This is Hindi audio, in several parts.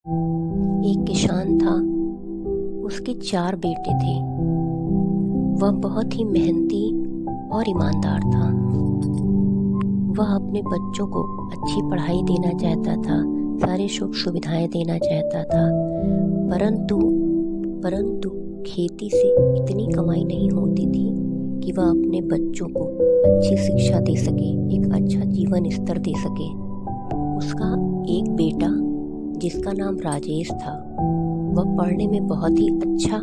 एक किसान था, उसके 4 बेटे थे। वह बहुत ही मेहनती और ईमानदार था। वह अपने बच्चों को अच्छी पढ़ाई देना चाहता था, सारी सुख सुविधाएं देना चाहता था, परंतु खेती से इतनी कमाई नहीं होती थी कि वह अपने बच्चों को अच्छी शिक्षा दे सके, एक अच्छा जीवन स्तर दे सके। उसका एक बेटा जिसका नाम राजेश था, वह पढ़ने में बहुत ही अच्छा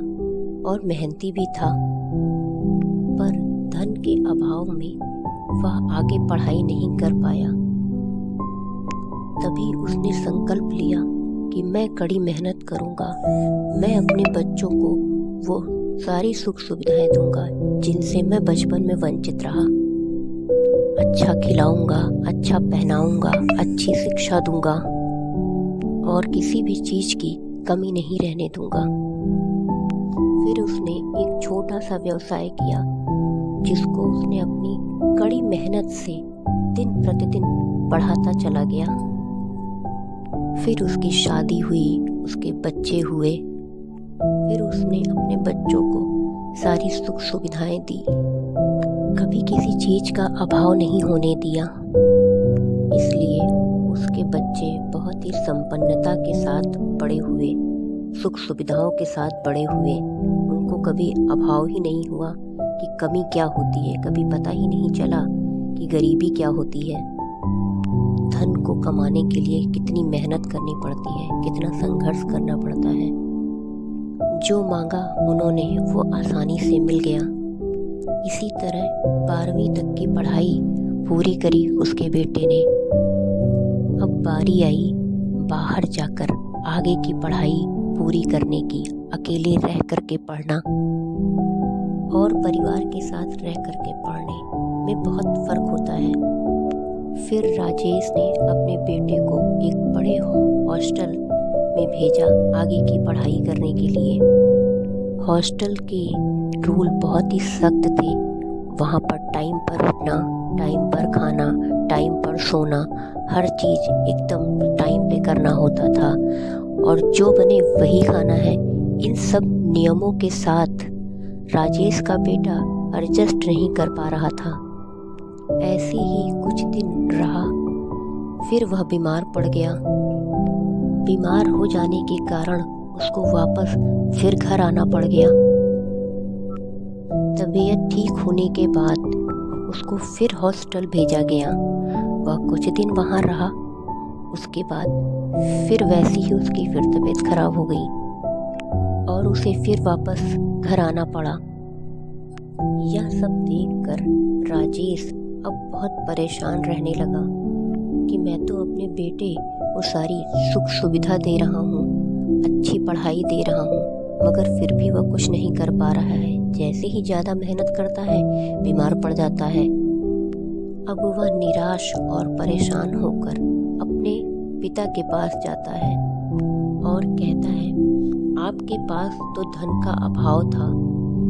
और मेहनती भी था, पर धन के अभाव में वह आगे पढ़ाई नहीं कर पाया। तभी उसने संकल्प लिया कि मैं कड़ी मेहनत करूंगा, मैं अपने बच्चों को वो सारी सुख सुविधाएं दूंगा जिनसे मैं बचपन में वंचित रहा। अच्छा खिलाऊंगा, अच्छा पहनाऊंगा, अच्छी शिक्षा दूंगा और किसी भी चीज की कमी नहीं रहने दूंगा। फिर उसने एक छोटा सा व्यवसाय किया जिसको उसने अपनी कड़ी मेहनत से दिन प्रतिदिन बढ़ाता चला गया। फिर उसकी शादी हुई, उसके बच्चे हुए। फिर उसने अपने बच्चों को सारी सुख सुविधाएं दी, कभी किसी चीज का अभाव नहीं होने दिया। इसलिए उसके बच्चे बहुत ही संपन्नता के साथ बड़े हुए, सुख सुविधाओं के साथ बड़े हुए। उनको कभी अभाव ही नहीं हुआ कि कमी क्या होती है, कभी पता ही नहीं चला कि गरीबी क्या होती है। धन को कमाने के लिए कितनी मेहनत करनी पड़ती है, कितना संघर्ष करना पड़ता है। जो मांगा उन्होंने वो आसानी से मिल गया। इसी तरह 12वीं तक की पढ़ाई पूरी करी उसके बेटे ने। अब बारी आई बाहर जाकर आगे की पढ़ाई पूरी करने की, अकेले रह करके पढ़ना और परिवार के साथ रह करके पढ़ने में बहुत फर्क होता है। फिर राजेश ने अपने बेटे को एक बड़े हॉस्टल में भेजा आगे की पढ़ाई करने के लिए। हॉस्टल के रूल बहुत ही सख्त थे। वहाँ पर टाइम पर उठना, टाइम पर खाना, टाइम पर सोना, हर चीज़ एकदम टाइम पे करना होता था और जो बने वही खाना है। इन सब नियमों के साथ राजेश का बेटा एडजस्ट नहीं कर पा रहा था। ऐसे ही कुछ दिन रहा, फिर वह बीमार पड़ गया। बीमार हो जाने के कारण उसको वापस फिर घर आना पड़ गया। तबीयत ठीक होने के बाद उसको फिर हॉस्टल भेजा गया। वह कुछ दिन वहाँ रहा, उसके बाद फिर वैसी ही उसकी फिर तबीयत खराब हो गई और उसे फिर वापस घर आना पड़ा। यह सब देखकर राजेश अब बहुत परेशान रहने लगा कि मैं तो अपने बेटे को सारी सुख सुविधा दे रहा हूँ, अच्छी पढ़ाई दे रहा हूँ, मगर फिर भी वह कुछ नहीं कर पा रहा है। जैसे ही ज़्यादा मेहनत करता है बीमार पड़ जाता है। अब वह निराश और परेशान होकर अपने पिता के पास जाता है और कहता है, आपके पास तो धन का अभाव था,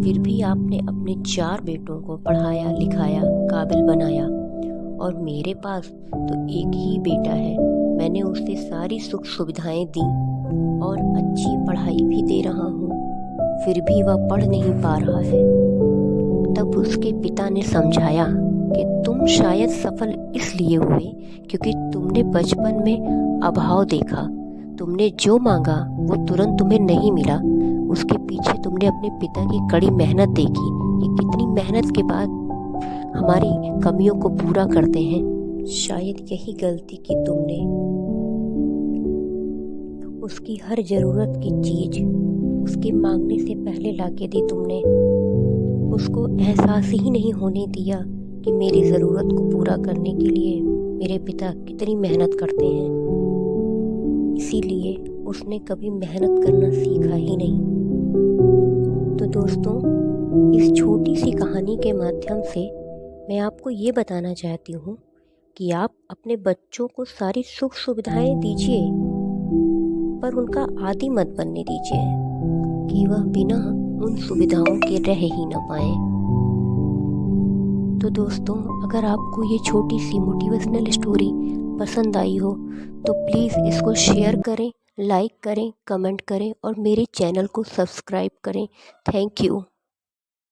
फिर भी आपने अपने 4 बेटों को पढ़ाया लिखाया, काबिल बनाया, और मेरे पास तो एक ही बेटा है। मैंने उसे सारी सुख सुविधाएं दी और अच्छी पढ़ाई भी दे रहा हूँ, फिर भी वह पढ़ नहीं पा रहा है। तब उसके पिता ने समझाया कि तुम शायद सफल इसलिए हुए क्योंकि तुमने बचपन में अभाव देखा। तुमने जो मांगा वो तुरंत तुम्हें नहीं मिला, उसके पीछे तुमने अपने पिता की कड़ी मेहनत देखी कि कितनी मेहनत के बाद हमारी कमियों को पूरा करते हैं। शायद यही गलती की तुमने। उसकी हर जरूरत की चीज उसके मांगने से पहले लाके दी तुमने। उसको एहसास ही नहीं होने दिया कि मेरी ज़रूरत को पूरा करने के लिए मेरे पिता कितनी मेहनत करते हैं। इसीलिए उसने कभी मेहनत करना सीखा ही नहीं। तो दोस्तों, इस छोटी सी कहानी के माध्यम से मैं आपको ये बताना चाहती हूँ कि आप अपने बच्चों को सारी सुख सुविधाएं दीजिए, पर उनका आदी मत बनने दीजिए कि वह बिना उन सुविधाओं के रह ही न पाए। तो दोस्तों, अगर आपको ये छोटी सी मोटिवेशनल स्टोरी पसंद आई हो तो प्लीज़ इसको शेयर करें लाइक करें, कमेंट करें और मेरे चैनल को सब्सक्राइब करें। Thank you.